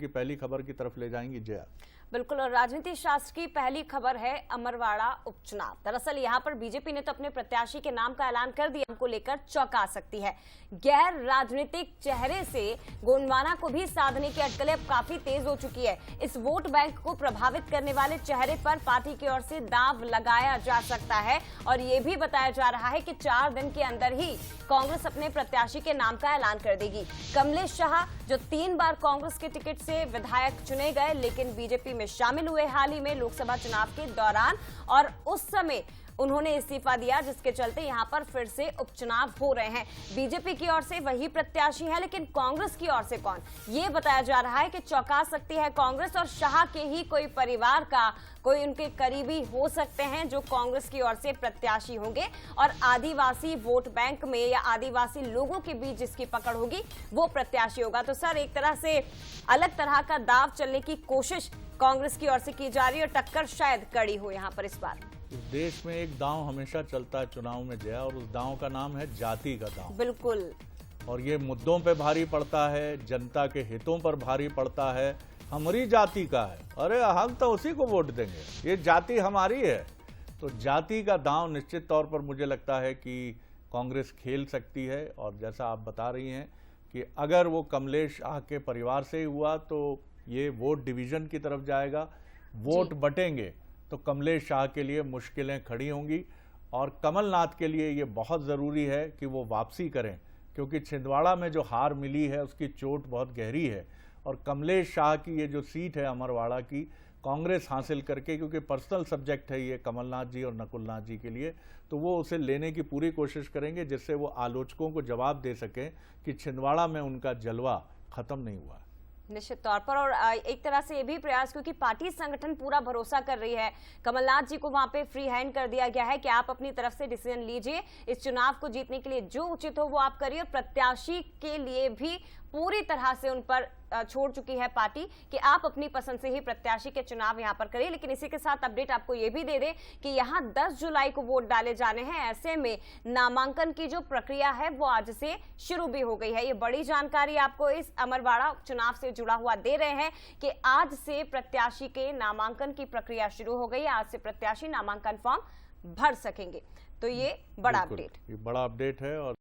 की पहली खबर की तरफ ले जाएंगी जया। बिल्कुल, और राजनीति शास्त्र की पहली खबर है अमरवाड़ा उपचुनाव। दरअसल यहां पर बीजेपी ने तो अपने प्रत्याशी के नाम का ऐलान कर दिया, को लेकर चौंका सकती है। गैर राजनीतिक चेहरे से गोंडवाना को भी साधने की अटकलें अब काफी तेज हो चुकी है। इस वोट बैंक को प्रभावित करने वाले चेहरे पर पार्टी की ओर से दांव लगाया जा सकता है और ये भी बताया जा रहा है कि 4 दिन के अंदर ही कांग्रेस अपने प्रत्याशी के नाम का ऐलान कर देगी। कमलेश शाह जो 3 बार कांग्रेस के टिकट से विधायक चुने गए लेकिन बीजेपी में शामिल हुए हाल ही में लोकसभा चुनाव के दौरान, और उस समय उन्होंने इस्तीफा दिया, जिसके चलते यहां पर फिर से उपचुनाव हो रहे हैं। बीजेपी की ओर से वही प्रत्याशी है, लेकिन कांग्रेस की ओर से कौन, ये बताया जा रहा है कि चौंका सकती है कांग्रेस, और शाह के ही कोई परिवार का कोई उनके करीबी हो सकते हैं जो कांग्रेस की ओर से प्रत्याशी होंगे, और आदिवासी वोट बैंक में या आदिवासी लोगों के बीच जिसकी पकड़ होगी वो प्रत्याशी होगा। तो सर, एक तरह से अलग तरह का दाव चलने की कोशिश कांग्रेस की ओर से की जा रही है और टक्कर शायद कड़ी हो यहाँ पर इस बार। इस देश में एक दांव हमेशा चलता है चुनाव में जया, और उस दांव का नाम है जाति का दांव। बिल्कुल, और ये मुद्दों पे भारी पड़ता है, जनता के हितों पर भारी पड़ता है। हमारी जाति का है, अरे हम तो उसी को वोट देंगे, ये जाति हमारी है। तो जाति का दांव निश्चित तौर पर मुझे लगता है कि कांग्रेस खेल सकती है। और जैसा आप बता रही हैं कि अगर वो कमलेश शाह के परिवार से ही हुआ तो ये वोट डिवीजन की तरफ जाएगा, वोट बटेंगे तो कमलेश शाह के लिए मुश्किलें खड़ी होंगी। और कमलनाथ के लिए ये बहुत ज़रूरी है कि वो वापसी करें, क्योंकि छिंदवाड़ा में जो हार मिली है उसकी चोट बहुत गहरी है। और कमलेश शाह की ये जो सीट है अमरवाड़ा की, कांग्रेस हासिल करके, क्योंकि पर्सनल सब्जेक्ट है ये कमलनाथ जी और नकुलनाथ जी के लिए, तो वो उसे लेने की पूरी कोशिश करेंगे, जिससे वो आलोचकों को जवाब दे सकें कि छिंदवाड़ा में उनका जलवा खत्म नहीं हुआ। निश्चित तौर पर, और एक तरह से ये भी प्रयास, क्योंकि पार्टी संगठन पूरा भरोसा कर रही है, कमलनाथ जी को वहां पे फ्री हैंड कर दिया गया है कि आप अपनी तरफ से डिसीजन लीजिए, इस चुनाव को जीतने के लिए जो उचित हो वो आप करिए। और प्रत्याशी के लिए भी पूरी तरह से उन पर छोड़ चुकी है पार्टी कि आप अपनी पसंद से ही प्रत्याशी के चुनाव यहां पर करिए। लेकिन इसी के साथ अपडेट आपको ये भी दे दें कि यहां 10 जुलाई को वोट डाले जाने हैं। ऐसे में नामांकन की जो प्रक्रिया है वो आज से शुरू भी हो गई है। ये बड़ी जानकारी आपको इस अमरवाड़ा चुनाव से जुड़ा हुआ दे रहे हैं कि आज से प्रत्याशी के नामांकन की प्रक्रिया शुरू हो गई है। आज से प्रत्याशी नामांकन फॉर्म भर सकेंगे। तो ये बड़ा अपडेट है और